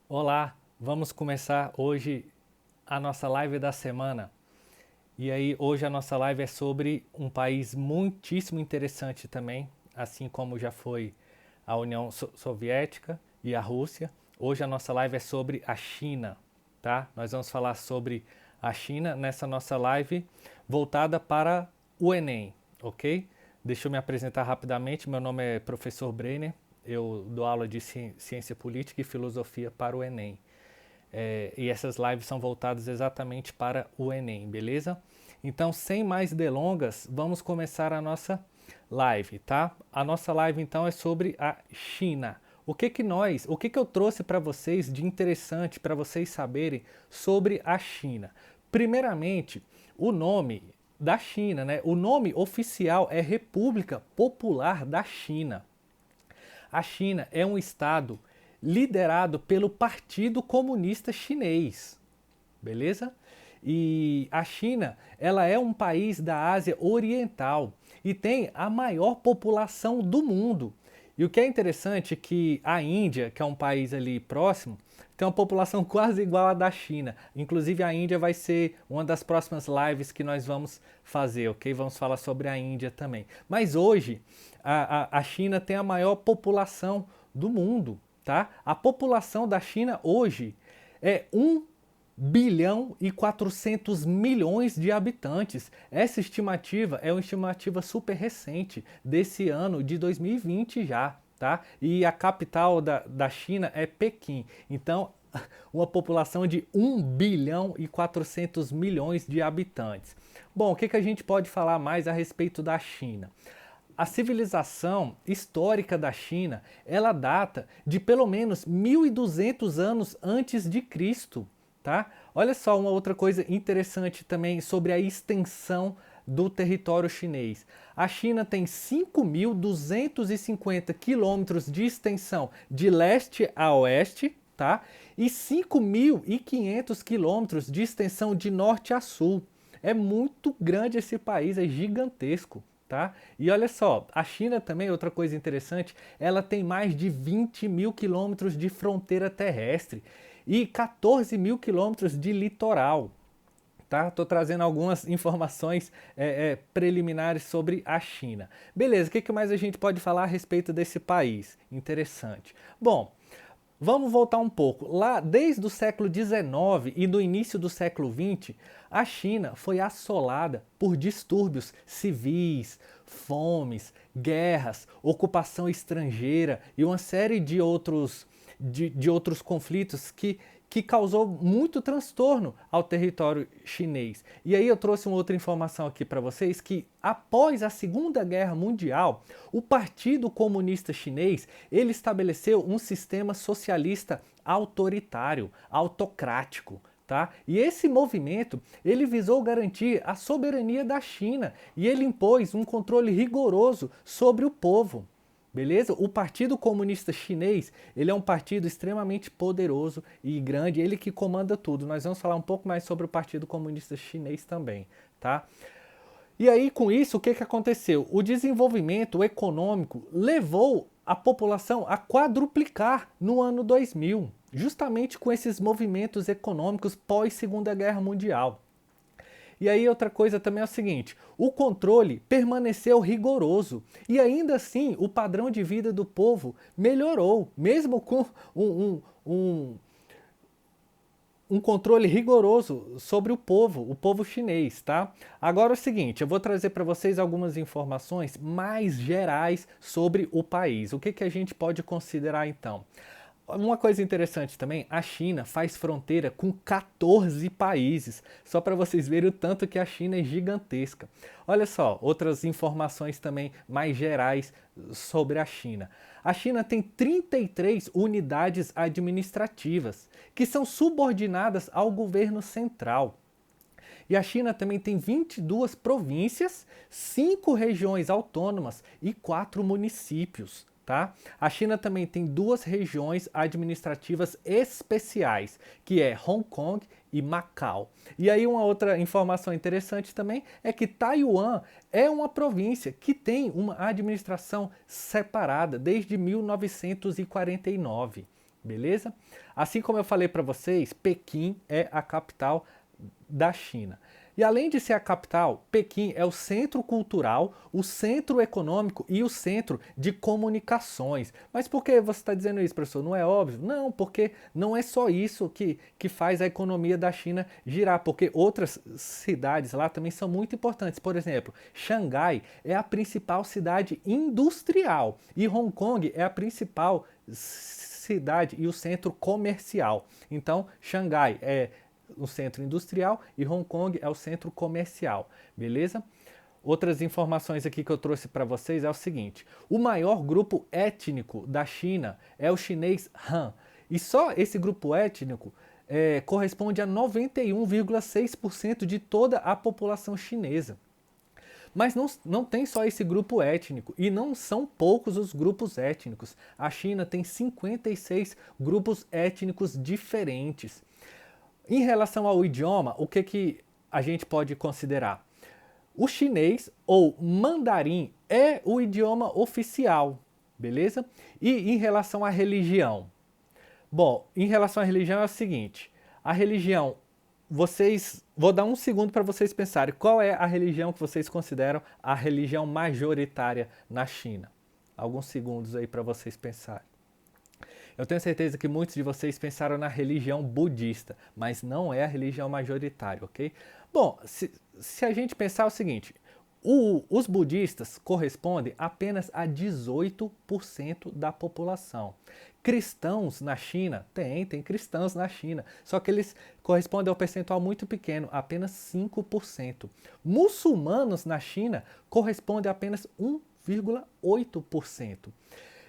Olá, vamos começar hoje a nossa live da semana. E aí, hoje a nossa live é sobre um país muitíssimo interessante também, assim como já foi a União Soviética e a Rússia. Hoje a nossa live é sobre a China, tá? Nós vamos falar sobre a China nessa nossa live voltada para o Enem, ok? Deixa eu me apresentar rapidamente. Meu nome é Professor Brenner. Eu dou aula de ciência política e filosofia para o Enem. E essas lives são voltadas exatamente para o Enem, beleza? Então, sem mais delongas, vamos começar a nossa live, tá? A nossa live então é sobre a China. O que eu trouxe para vocês de interessante para vocês saberem sobre a China? Primeiramente, o nome da China, né? O nome oficial é República Popular da China. A China é um estado liderado pelo Partido Comunista Chinês, beleza? E a China, ela é um país da Ásia Oriental e tem a maior população do mundo. E o que é interessante é que a Índia, que é um país ali próximo, tem uma população quase igual à da China. Inclusive a Índia vai ser uma das próximas lives que nós vamos fazer, ok? Vamos falar sobre a Índia também. Mas hoje a China tem a maior população do mundo, tá? A população da China hoje é 1,4 bilhão de habitantes. Essa estimativa é uma estimativa super recente desse ano de 2020 já, tá? E a capital da China é Pequim. Então, uma população de 1,4 bilhão de habitantes. Bom, o que a gente pode falar mais a respeito da China? A civilização histórica da China, ela data de pelo menos 1.200 anos antes de Cristo, tá? Olha só uma outra coisa interessante também sobre a extensão do território chinês. A China tem 5.250 quilômetros de extensão de leste a oeste, tá? E 5.500 quilômetros de extensão de norte a sul. É muito grande esse país, é gigantesco. Tá? E olha só, a China também, outra coisa interessante, ela tem mais de 20 mil quilômetros de fronteira terrestre e 14 mil quilômetros de litoral. Tá? Tô trazendo algumas informações preliminares sobre a China. Beleza, o que mais a gente pode falar a respeito desse país? Interessante. Bom, vamos voltar um pouco. Lá, desde o século XIX e no início do século XX, a China foi assolada por distúrbios civis, fomes, guerras, ocupação estrangeira e uma série de outros conflitos que causou muito transtorno ao território chinês. E aí eu trouxe uma outra informação aqui para vocês que após a Segunda Guerra Mundial, o Partido Comunista Chinês, ele estabeleceu um sistema socialista autoritário, autocrático. Tá? E esse movimento ele visou garantir a soberania da China e ele impôs um controle rigoroso sobre o povo. Beleza? O Partido Comunista Chinês, ele é um partido extremamente poderoso e grande, ele que comanda tudo. Nós vamos falar um pouco mais sobre o Partido Comunista Chinês também, tá? E aí, com isso, o que aconteceu? O desenvolvimento econômico levou a população a quadruplicar no ano 2000, justamente com esses movimentos econômicos pós Segunda Guerra Mundial. E aí outra coisa também é o seguinte, o controle permaneceu rigoroso e ainda assim o padrão de vida do povo melhorou, mesmo com um controle rigoroso sobre o povo chinês, tá? Agora é o seguinte, eu vou trazer para vocês algumas informações mais gerais sobre o país. O que a gente pode considerar então? Uma coisa interessante também, a China faz fronteira com 14 países, só para vocês verem o tanto que a China é gigantesca. Olha só, outras informações também mais gerais sobre a China. A China tem 33 unidades administrativas, que são subordinadas ao governo central. E a China também tem 22 províncias, 5 regiões autônomas e 4 municípios. Tá? A China também tem 2 regiões administrativas especiais, que é Hong Kong e Macau. E aí uma outra informação interessante também é que Taiwan é uma província que tem uma administração separada desde 1949. beleza? Assim como eu falei para vocês, Pequim é a capital da China. E além de ser a capital, Pequim é o centro cultural, o centro econômico e o centro de comunicações. Mas por que você está dizendo isso, professor? Não é óbvio? Não, porque não é só isso que faz a economia da China girar, porque outras cidades lá também são muito importantes. Por exemplo, Xangai é a principal cidade industrial e Hong Kong é a principal cidade e o centro comercial. Então, Xangai é o centro industrial e Hong Kong é o centro comercial, beleza? Outras informações aqui que eu trouxe para vocês é o seguinte: o maior grupo étnico da China é o chinês Han, e só esse grupo étnico corresponde a 91,6% de toda a população chinesa. Mas não tem só esse grupo étnico, e não são poucos os grupos étnicos. A China tem 56 grupos étnicos diferentes. Em relação ao idioma, o que a gente pode considerar? O chinês ou mandarim é o idioma oficial, beleza? E em relação à religião? Bom, em relação à religião é o seguinte: a religião, vou dar um segundo para vocês pensarem qual é a religião que vocês consideram a religião majoritária na China. Alguns segundos aí para vocês pensarem. Eu tenho certeza que muitos de vocês pensaram na religião budista, mas não é a religião majoritária, ok? Bom, se a gente pensar o seguinte, os budistas correspondem apenas a 18% da população. Cristãos na China, tem cristãos na China, só que eles correspondem a um percentual muito pequeno, apenas 5%. Muçulmanos na China correspondem a apenas 1,8%.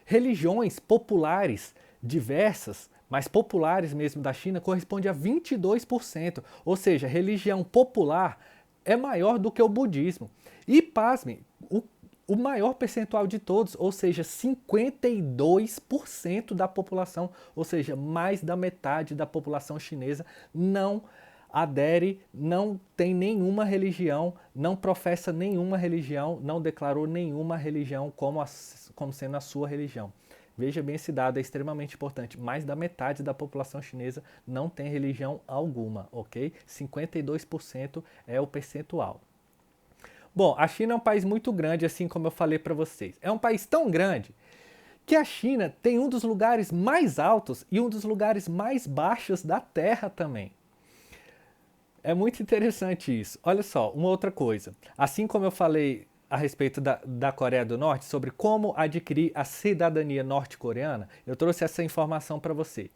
Religiões populares diversas, mas populares mesmo da China, corresponde a 22%, ou seja, religião popular é maior do que o budismo. E, pasmem, o maior percentual de todos, ou seja, 52% da população, ou seja, mais da metade da população chinesa não adere, não tem nenhuma religião, não professa nenhuma religião, não declarou nenhuma religião como sendo a sua religião. Veja bem, esse dado é extremamente importante. Mais da metade da população chinesa não tem religião alguma, ok? 52% é o percentual. Bom, a China é um país muito grande, assim como eu falei para vocês. É um país tão grande que a China tem um dos lugares mais altos e um dos lugares mais baixos da Terra também. É muito interessante isso. Olha só, uma outra coisa. Assim como eu falei a respeito da Coreia do Norte, sobre como adquirir a cidadania norte-coreana, eu trouxe essa informação para vocês.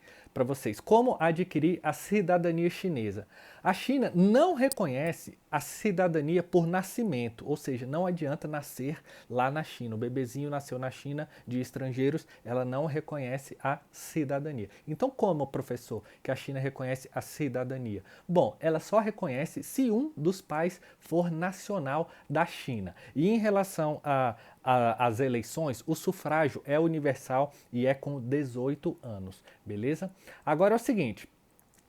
Como adquirir a cidadania chinesa. A China não reconhece a cidadania por nascimento, ou seja, não adianta nascer lá na China. O bebezinho nasceu na China de estrangeiros, ela não reconhece a cidadania. Então, como, professor, que a China reconhece a cidadania? Bom, ela só reconhece se um dos pais for nacional da China. E em relação às eleições, o sufrágio é universal e é com 18 anos, beleza? Agora é o seguinte,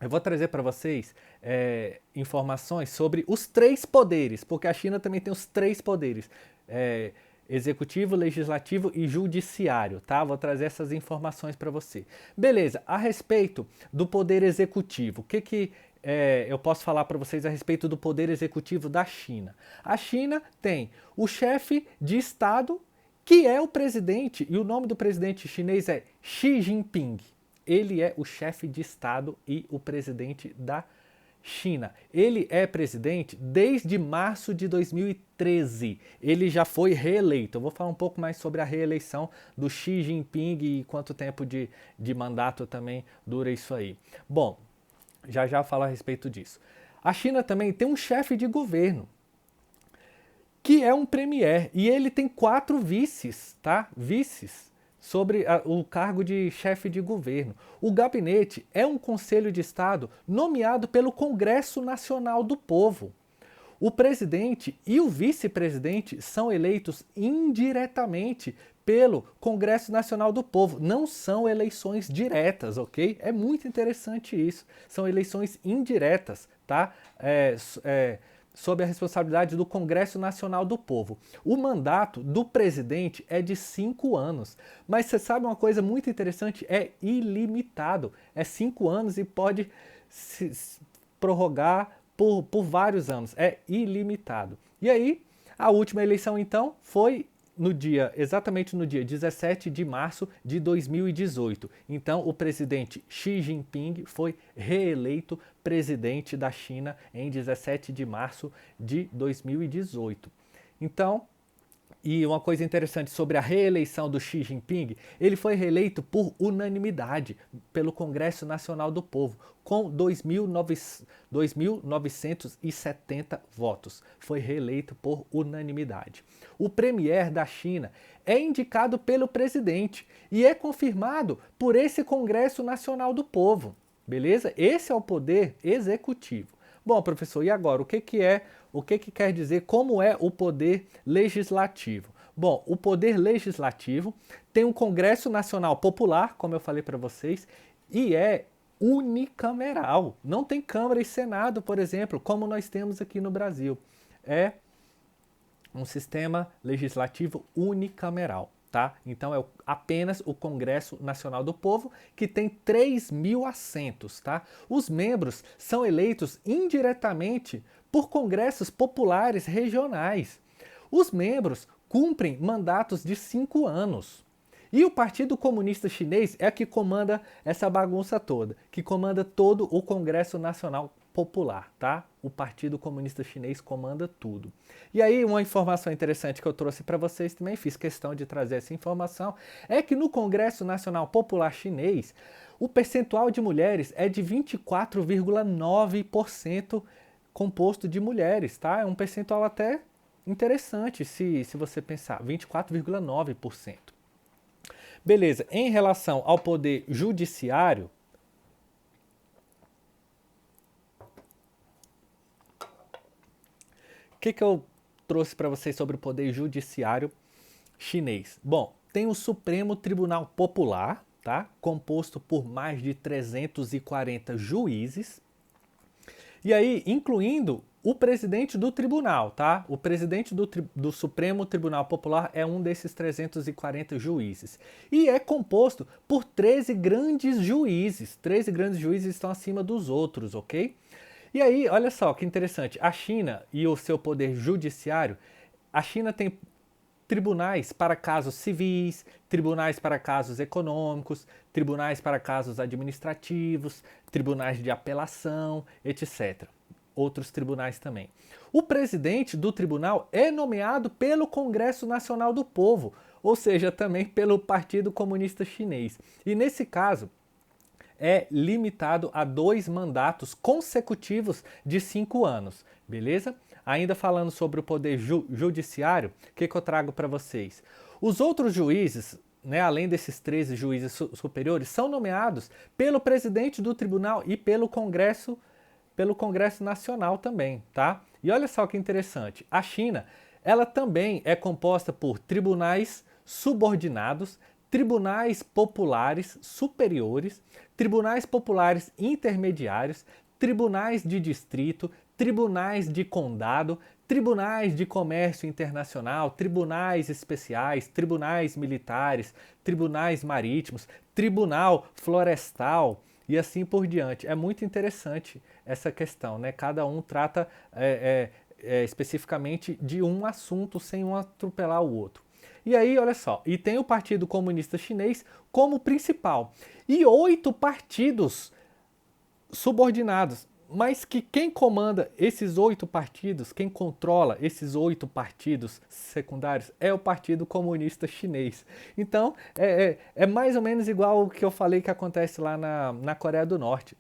eu vou trazer para vocês informações sobre os 3 poderes, porque a China também tem os 3 poderes, executivo, legislativo e judiciário, tá? Vou trazer essas informações para você. Beleza, a respeito do poder executivo, o que eu posso falar para vocês a respeito do poder executivo da China? A China tem o chefe de Estado, que é o presidente, e o nome do presidente chinês é Xi Jinping. Ele é o chefe de Estado e o presidente da China. Ele é presidente desde março de 2013. Ele já foi reeleito. Eu vou falar um pouco mais sobre a reeleição do Xi Jinping e quanto tempo de mandato também dura isso aí. Bom, já eu falo a respeito disso. A China também tem um chefe de governo, que é um premier, e ele tem 4 vices, tá? Vices sobre o cargo de chefe de governo. O gabinete é um conselho de Estado nomeado pelo Congresso Nacional do Povo. O presidente e o vice-presidente são eleitos indiretamente pelo Congresso Nacional do Povo. Não são eleições diretas, ok? É muito interessante isso. São eleições indiretas, tá? sob a responsabilidade do Congresso Nacional do Povo. O mandato do presidente é de 5 anos. Mas você sabe uma coisa muito interessante? É ilimitado. É 5 anos e pode se prorrogar por vários anos. É ilimitado. E aí, a última eleição, então, foi exatamente no dia 17 de março de 2018. Então, o presidente Xi Jinping foi reeleito presidente da China em 17 de março de 2018. Então, e uma coisa interessante sobre a reeleição do Xi Jinping, ele foi reeleito por unanimidade pelo Congresso Nacional do Povo, com 2.970 votos. Foi reeleito por unanimidade. O premier da China é indicado pelo presidente e é confirmado por esse Congresso Nacional do Povo. Beleza? Esse é o poder executivo. Bom, professor, e agora? O que quer dizer, como é o poder legislativo? Bom, o poder legislativo tem um Congresso Nacional Popular, como eu falei para vocês, e é unicameral. Não tem Câmara e Senado, por exemplo, como nós temos aqui no Brasil. É um sistema legislativo unicameral. Tá? Então é apenas o Congresso Nacional do Povo, que tem 3.000 assentos. Tá? Os membros são eleitos indiretamente por congressos populares regionais. Os membros cumprem mandatos de 5 anos. E o Partido Comunista Chinês é que comanda essa bagunça toda, que comanda todo o Congresso Nacional Popular, tá? O Partido Comunista Chinês comanda tudo. E aí, uma informação interessante que eu trouxe para vocês também, fiz questão de trazer essa informação, é que no Congresso Nacional Popular Chinês, o percentual de mulheres é de 24,9% composto de mulheres, tá? É um percentual até interessante se você pensar, 24,9%. Beleza, em relação ao poder judiciário, o que eu trouxe para vocês sobre o poder judiciário chinês? Bom, tem o Supremo Tribunal Popular, tá? Composto por mais de 340 juízes. E aí, incluindo o presidente do tribunal, tá? O presidente do Supremo Tribunal Popular é um desses 340 juízes. E é composto por 13 grandes juízes. 13 grandes juízes estão acima dos outros, ok? E aí, olha só que interessante. A China e o seu poder judiciário, a China tem tribunais para casos civis, tribunais para casos econômicos, tribunais para casos administrativos, tribunais de apelação, etc. Outros tribunais também. O presidente do tribunal é nomeado pelo Congresso Nacional do Povo, ou seja, também pelo Partido Comunista Chinês. E nesse caso, é limitado a 2 mandatos consecutivos de 5 anos, beleza? Ainda falando sobre o poder judiciário, o que eu trago para vocês? Os outros juízes, né, além desses 13 juízes superiores, são nomeados pelo presidente do tribunal e pelo Congresso Nacional também, tá? E olha só que interessante, a China, ela também é composta por tribunais subordinados, tribunais populares superiores, tribunais populares intermediários, tribunais de distrito, tribunais de condado, tribunais de comércio internacional, tribunais especiais, tribunais militares, tribunais marítimos, tribunal florestal e assim por diante. É muito interessante essa questão, né? Cada um trata especificamente de um assunto sem um atropelar o outro. E aí, olha só, e tem o Partido Comunista Chinês como principal e 8 partidos subordinados, mas que quem comanda esses 8 partidos, quem controla esses 8 partidos secundários é o Partido Comunista Chinês. Então, é mais ou menos igual o que eu falei que acontece lá na Coreia do Norte.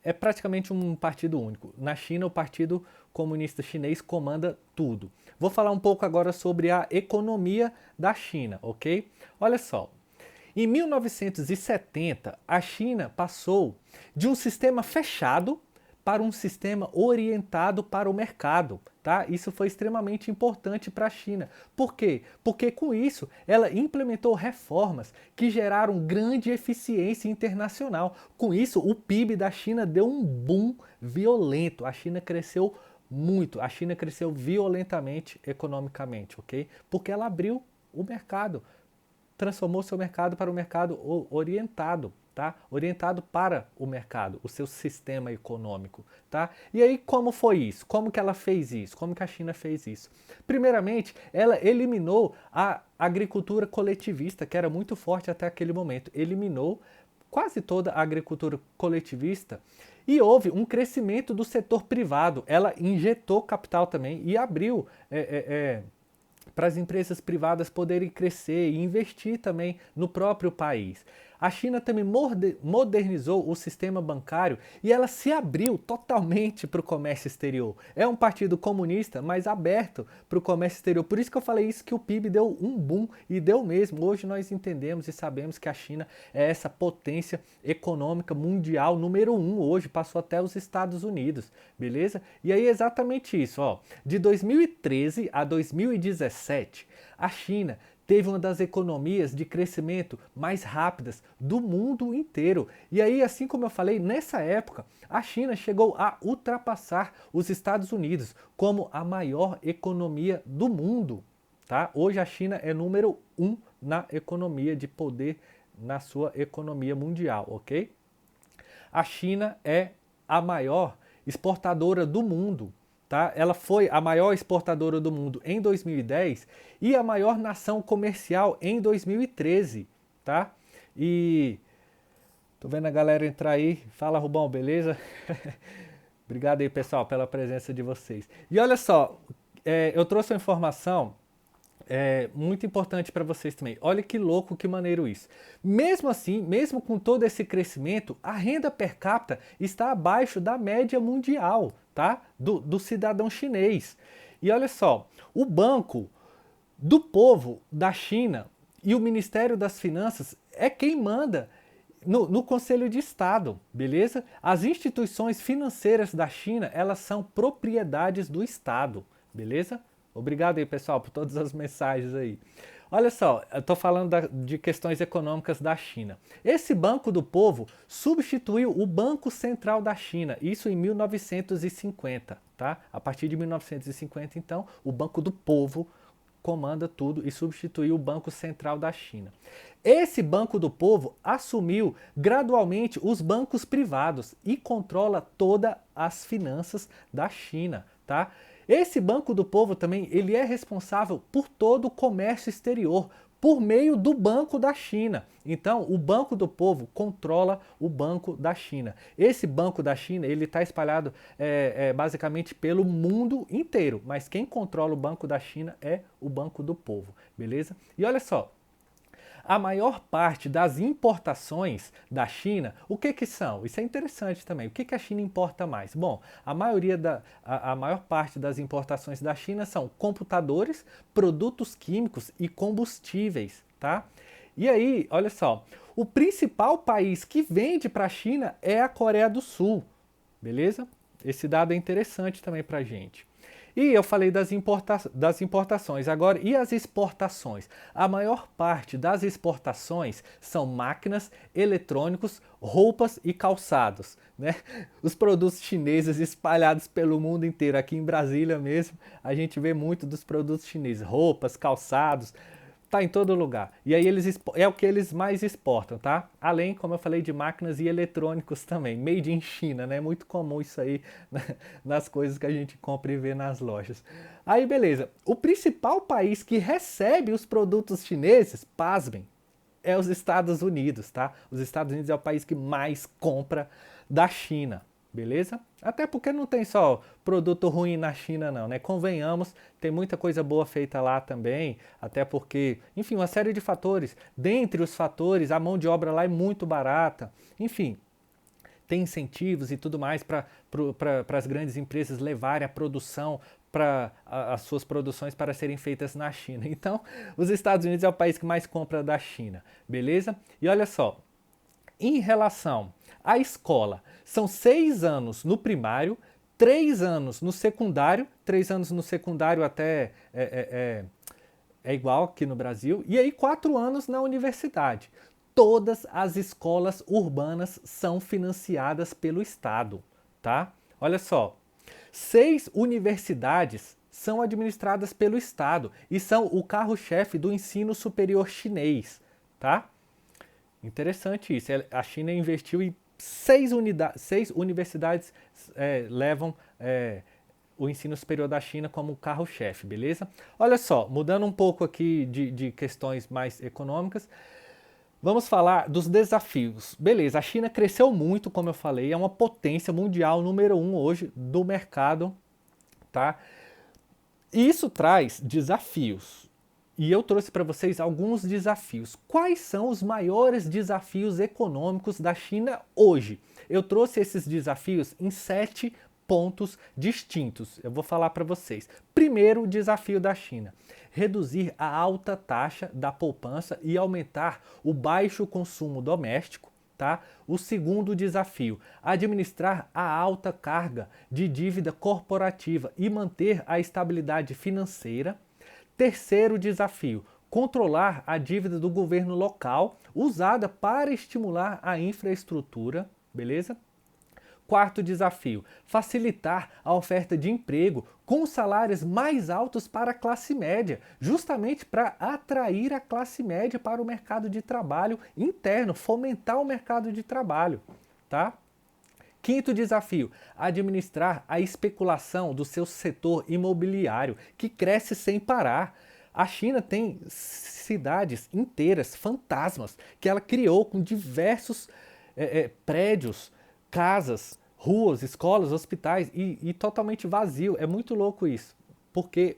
É praticamente um partido único. Na China, o Partido Comunista Chinês comanda tudo. Vou falar um pouco agora sobre a economia da China, ok? Olha só, em 1970, a China passou de um sistema fechado para um sistema orientado para o mercado, tá? Isso foi extremamente importante para a China. Por quê? Porque com isso ela implementou reformas que geraram grande eficiência internacional. Com isso, o PIB da China deu um boom violento. A China cresceu muito. A China cresceu violentamente economicamente, ok? Porque ela abriu o mercado, transformou seu mercado para um mercado orientado, tá? Orientado para o mercado, o seu sistema econômico, tá? E aí como foi isso? Como que ela fez isso? Como que a China fez isso? Primeiramente, ela eliminou a agricultura coletivista, que era muito forte até aquele momento. Eliminou quase toda a agricultura coletivista e houve um crescimento do setor privado. Ela injetou capital também e abriu para as empresas privadas poderem crescer e investir também no próprio país. A China também modernizou o sistema bancário e ela se abriu totalmente para o comércio exterior. É um partido comunista, mas aberto para o comércio exterior. Por isso que eu falei isso, que o PIB deu um boom, e deu mesmo. Hoje nós entendemos e sabemos que a China é essa potência econômica mundial número 1 hoje, passou até os Estados Unidos, beleza? E aí é exatamente isso, ó. De 2013 a 2017, a China teve uma das economias de crescimento mais rápidas do mundo inteiro. E aí, assim como eu falei, nessa época, a China chegou a ultrapassar os Estados Unidos como a maior economia do mundo. Tá? Hoje a China é número 1 na economia de poder, na sua economia mundial, ok? A China é a maior exportadora do mundo. Tá? Ela foi a maior exportadora do mundo em 2010 e a maior nação comercial em 2013. Tá? E tô vendo a galera entrar aí. Fala, Rubão, beleza? Obrigado aí, pessoal, pela presença de vocês. E olha só, eu trouxe uma informação muito importante para vocês também. Olha que louco, que maneiro isso. Mesmo assim, mesmo com todo esse crescimento, a renda per capita está abaixo da média mundial, tá? Do cidadão chinês. E olha só, o Banco do Povo da China e o Ministério das Finanças é quem manda no Conselho de Estado, beleza? As instituições financeiras da China, elas são propriedades do Estado, beleza? Obrigado aí, pessoal, por todas as mensagens aí. Olha só, eu estou falando de questões econômicas da China. Esse Banco do Povo substituiu o Banco Central da China, isso em 1950, tá? A partir de 1950, então, o Banco do Povo comanda tudo e substituiu o Banco Central da China. Esse Banco do Povo assumiu gradualmente os bancos privados e controla todas as finanças da China, tá? Esse Banco do Povo também, ele é responsável por todo o comércio exterior, por meio do Banco da China. Então, o Banco do Povo controla o Banco da China. Esse Banco da China, ele está espalhado basicamente pelo mundo inteiro, mas quem controla o Banco da China é o Banco do Povo, beleza? E olha só, a maior parte das importações da China, o que são? Isso é interessante também. O que a China importa mais? Bom, a maior parte das importações da China são computadores, produtos químicos e combustíveis, tá? E aí, olha só, o principal país que vende para a China é a Coreia do Sul, beleza? Esse dado é interessante também para a gente. E eu falei das importações. Agora, e as exportações? A maior parte das exportações são máquinas, eletrônicos, roupas e calçados, né? Os produtos chineses espalhados pelo mundo inteiro. Aqui em Brasília mesmo, a gente vê muito dos produtos chineses. Roupas, calçados, tá em todo lugar. E aí é o que eles mais exportam, tá? Além, como eu falei, de máquinas e eletrônicos também. Made in China, né? Muito comum isso aí nas coisas que a gente compra e vê nas lojas. Aí, beleza. O principal país que recebe os produtos chineses, pasmem, é os Estados Unidos, tá? Os Estados Unidos é o país que mais compra da China. Beleza? Até porque não tem só produto ruim na China não, né? Convenhamos, tem muita coisa boa feita lá também, até porque, enfim, uma série de fatores. Dentre os fatores, a mão de obra lá é muito barata. Enfim, tem incentivos e tudo mais para as grandes empresas levarem a produção para as suas produções para serem feitas na China. Então, os Estados Unidos é o país que mais compra da China, beleza? E olha só, em relação à escola, são 6 anos no primário, 3 anos no secundário, 3 anos no secundário até é igual aqui no Brasil, e aí 4 anos na universidade. Todas as escolas urbanas são financiadas pelo Estado, tá? Olha só, 6 universidades são administradas pelo Estado e são o carro-chefe do ensino superior chinês, tá? Interessante isso. A China investiu em 6 universidades levam o ensino superior da China como carro-chefe, beleza? Olha só, mudando um pouco aqui de questões mais econômicas, vamos falar dos desafios. Beleza, a China cresceu muito, como eu falei, é uma potência mundial número 1 hoje do mercado, tá? Isso traz desafios. E eu trouxe para vocês alguns desafios. Quais são os maiores desafios econômicos da China hoje? Eu trouxe esses desafios em 7 pontos distintos. Eu vou falar para vocês. Primeiro desafio da China: reduzir a alta taxa da poupança e aumentar o baixo consumo doméstico. Tá? O segundo desafio: administrar a alta carga de dívida corporativa e manter a estabilidade financeira. Terceiro desafio: controlar a dívida do governo local usada para estimular a infraestrutura, beleza? Quarto desafio: facilitar a oferta de emprego com salários mais altos para a classe média, justamente para atrair a classe média para o mercado de trabalho interno, fomentar o mercado de trabalho, tá? Quinto desafio: administrar a especulação do seu setor imobiliário, que cresce sem parar. A China tem cidades inteiras, fantasmas, que ela criou com diversos prédios, casas, ruas, escolas, hospitais e totalmente vazio. É muito louco isso, porque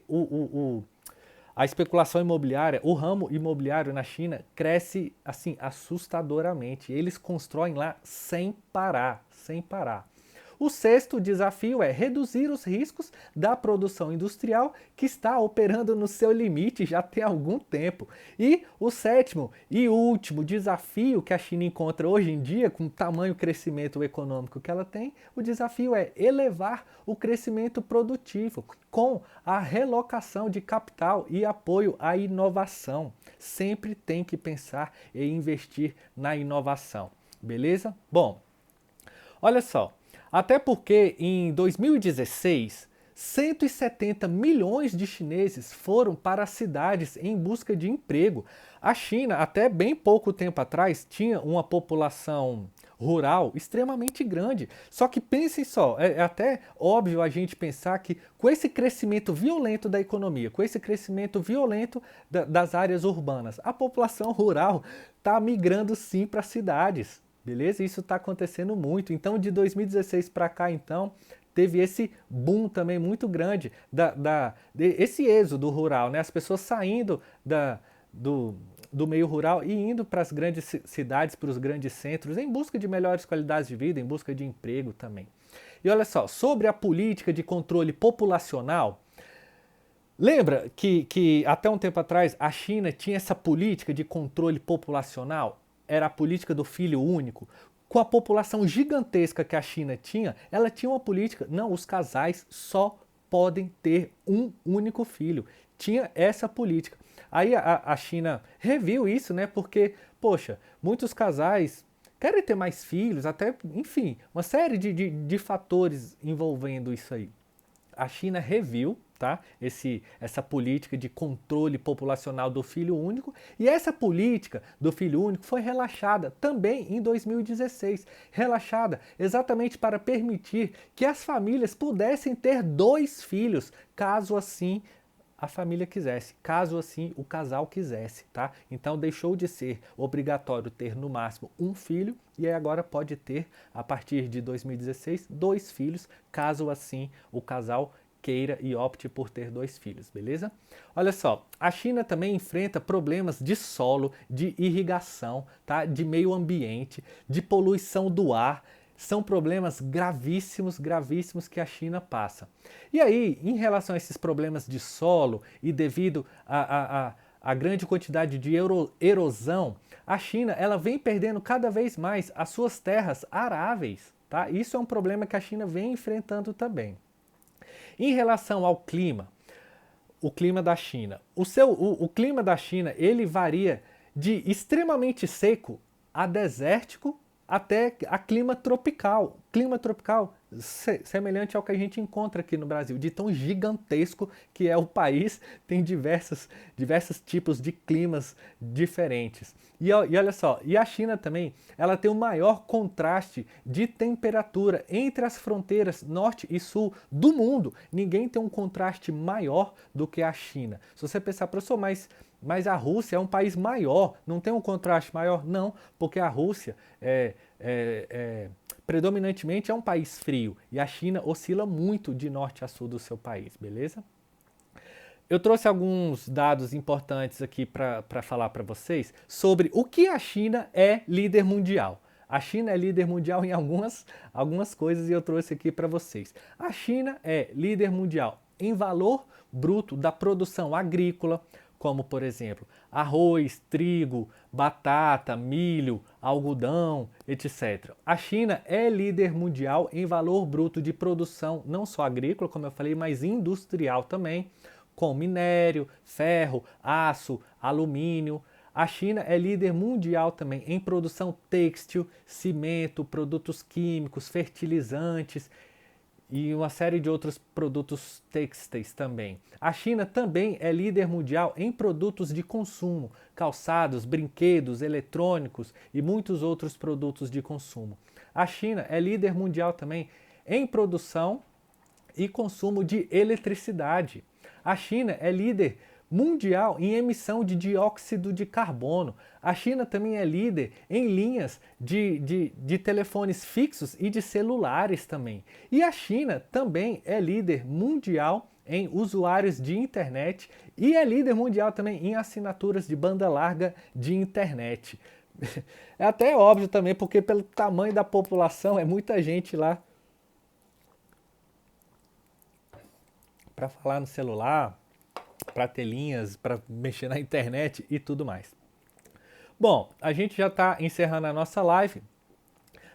a especulação imobiliária, o ramo imobiliário na China cresce assim assustadoramente. Eles constroem lá sem parar, sem parar. O sexto desafio é reduzir os riscos da produção industrial que está operando no seu limite já tem algum tempo. E o sétimo e último desafio que a China encontra hoje em dia, com o tamanho crescimento econômico que ela tem, o desafio é elevar o crescimento produtivo com a relocação de capital e apoio à inovação. Sempre tem que pensar em investir na inovação, beleza? Bom, olha só. Até porque em 2016, 170 milhões de chineses foram para as cidades em busca de emprego. A China, até bem pouco tempo atrás, tinha uma população rural extremamente grande. Só que pensem só, é até óbvio a gente pensar que com esse crescimento violento da economia, com esse crescimento violento das áreas urbanas, a população rural está migrando sim para as cidades. Beleza? Isso está acontecendo muito. Então, de 2016 para cá, então, teve esse boom também muito grande, esse êxodo rural, né? As pessoas saindo do meio rural e indo para as grandes cidades, para os grandes centros, em busca de melhores qualidades de vida, em busca de emprego também. E olha só, sobre a política de controle populacional, lembra que até um tempo atrás a China tinha essa política de controle populacional? Era a política do filho único. Com a população gigantesca que a China tinha, ela tinha uma política, não, os casais só podem ter um único filho. Tinha essa política. Aí a China reviu isso, né? Porque, poxa, muitos casais querem ter mais filhos, até, enfim, uma série de fatores envolvendo isso aí. A China reviu, tá? Essa política de controle populacional do filho único, e essa política do filho único foi relaxada também em 2016, relaxada exatamente para permitir que as famílias pudessem ter 2 filhos, caso assim a família quisesse, caso assim o casal quisesse, tá? Então deixou de ser obrigatório ter no máximo um filho e agora pode ter, a partir de 2016, 2 filhos, caso assim o casal queira e opte por ter 2 filhos, beleza? Olha só, a China também enfrenta problemas de solo, de irrigação, tá? De meio ambiente, de poluição do ar. São problemas gravíssimos, gravíssimos que a China passa. E aí, em relação a esses problemas de solo e devido a grande quantidade de erosão, a China ela vem perdendo cada vez mais as suas terras aráveis, tá? Isso é um problema que a China vem enfrentando também. Em relação ao clima, o clima da China, o clima da China ele varia de extremamente seco a desértico até a clima tropical. clima tropical semelhante ao que a gente encontra aqui no Brasil, de tão gigantesco que é o país, tem diversos tipos de climas diferentes. E olha só, e a China também, ela tem o maior contraste de temperatura entre as fronteiras norte e sul do mundo. Ninguém tem um contraste maior do que a China. Se você pensar, professor, mas a Rússia é um país maior, não tem um contraste maior? Não, porque a Rússia predominantemente é um país frio e a China oscila muito de norte a sul do seu país, beleza? Eu trouxe alguns dados importantes aqui para falar para vocês sobre o que a China é líder mundial. A China é líder mundial em algumas coisas e eu trouxe aqui para vocês. A China é líder mundial em valor bruto da produção agrícola, como por exemplo arroz, trigo, batata, milho, algodão, etc. A China é líder mundial em valor bruto de produção, não só agrícola, como eu falei, mas industrial também, com minério, ferro, aço, alumínio. A China é líder mundial também em produção têxtil, cimento, produtos químicos, fertilizantes e uma série de outros produtos têxteis também. A China também é líder mundial em produtos de consumo, calçados, brinquedos, eletrônicos e muitos outros produtos de consumo. A China é líder mundial também em produção e consumo de eletricidade. A China é líder mundial em emissão de dióxido de carbono. A China também é líder em linhas de telefones fixos e de celulares também. E a China também é líder mundial em usuários de internet e é líder mundial também em assinaturas de banda larga de internet. É até óbvio também, porque pelo tamanho da população é muita gente lá para falar no celular, para telinhas, para mexer na internet e tudo mais. Bom, a gente já está encerrando a nossa live.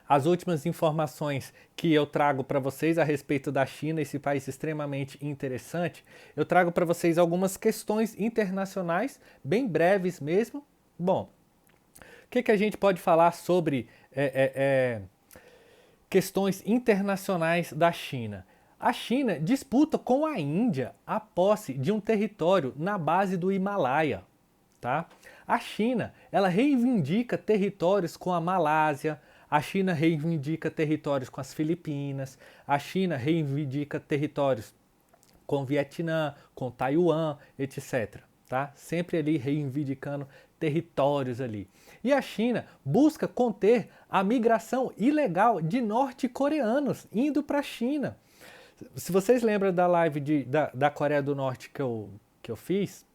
As últimas informações que eu trago para vocês a respeito da China, esse país extremamente interessante, eu trago para vocês algumas questões internacionais, bem breves mesmo. Bom, o que a gente pode falar sobre questões internacionais da China? A China disputa com a Índia a posse de um território na base do Himalaia, tá? A China, ela reivindica territórios com a Malásia, a China reivindica territórios com as Filipinas, a China reivindica territórios com o Vietnã, com Taiwan, etc. Tá? Sempre ali reivindicando territórios ali. E a China busca conter a migração ilegal de norte-coreanos indo para a China. Se vocês lembram da live da Coreia do Norte que eu fiz,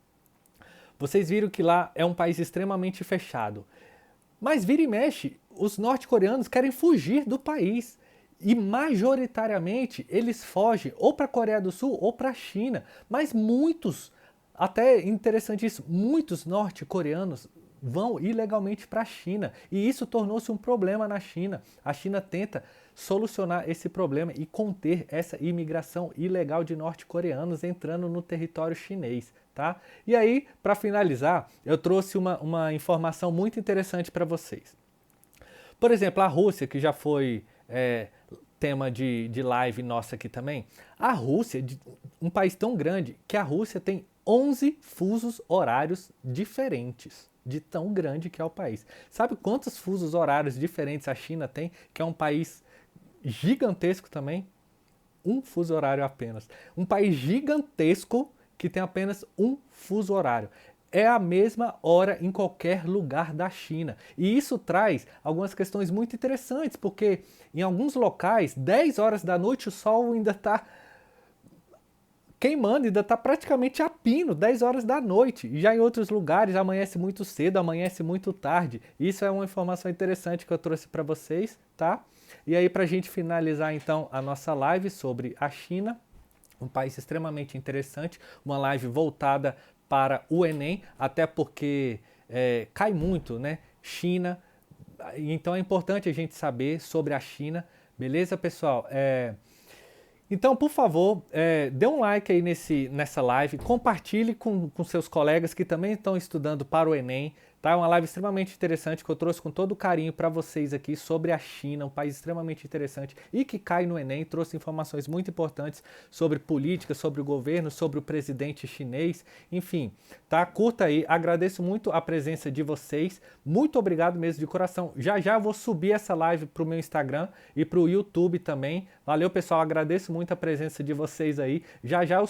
vocês viram que lá é um país extremamente fechado. Mas vira e mexe, os norte-coreanos querem fugir do país. E majoritariamente eles fogem ou para a Coreia do Sul ou para a China. Mas muitos, até interessante isso, muitos norte-coreanos vão ilegalmente para a China. E isso tornou-se um problema na China. A China tenta solucionar esse problema e conter essa imigração ilegal de norte-coreanos entrando no território chinês. Tá? E aí, para finalizar, eu trouxe uma informação muito interessante para vocês. Por exemplo, a Rússia, que já foi tema de live nossa aqui também. A Rússia, um país tão grande, que a Rússia tem 11 fusos horários diferentes, de tão grande que é o país. Sabe quantos fusos horários diferentes a China tem, que é um país gigantesco também? Um fuso horário apenas. Um país gigantesco que tem apenas um fuso horário. É a mesma hora em qualquer lugar da China. E isso traz algumas questões muito interessantes, porque em alguns locais, 10 horas da noite, o sol ainda está queimando, ainda está praticamente a pino, 10 horas da noite. E já em outros lugares amanhece muito cedo, amanhece muito tarde. Isso é uma informação interessante que eu trouxe para vocês, tá? E aí, para a gente finalizar então a nossa live sobre a China, um país extremamente interessante, uma live voltada para o Enem, até porque cai muito, né? China, então é importante a gente saber sobre a China, beleza, pessoal? Então, por favor, dê um like aí nessa live, compartilhe com seus colegas que também estão estudando para o Enem, Tá? Uma live extremamente interessante que eu trouxe com todo carinho para vocês aqui sobre a China, um país extremamente interessante e que cai no Enem. Trouxe informações muito importantes sobre política, sobre o governo, sobre o presidente chinês, enfim, tá? Curta aí, agradeço muito a presença de vocês, muito obrigado mesmo de coração. Já já vou subir essa live pro meu Instagram e pro YouTube também. Valeu, pessoal, agradeço muito a presença de vocês aí. Já já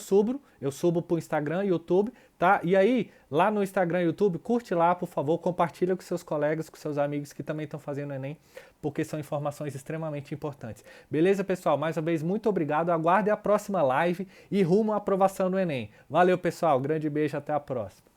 eu subo pro Instagram, YouTube, tá? E aí, lá no Instagram e YouTube, curte lá, por favor, compartilha com seus colegas, com seus amigos que também estão fazendo o Enem, porque são informações extremamente importantes. Beleza, pessoal? Mais uma vez, muito obrigado. Aguarde a próxima live e rumo à aprovação do Enem. Valeu, pessoal. Grande beijo, até a próxima.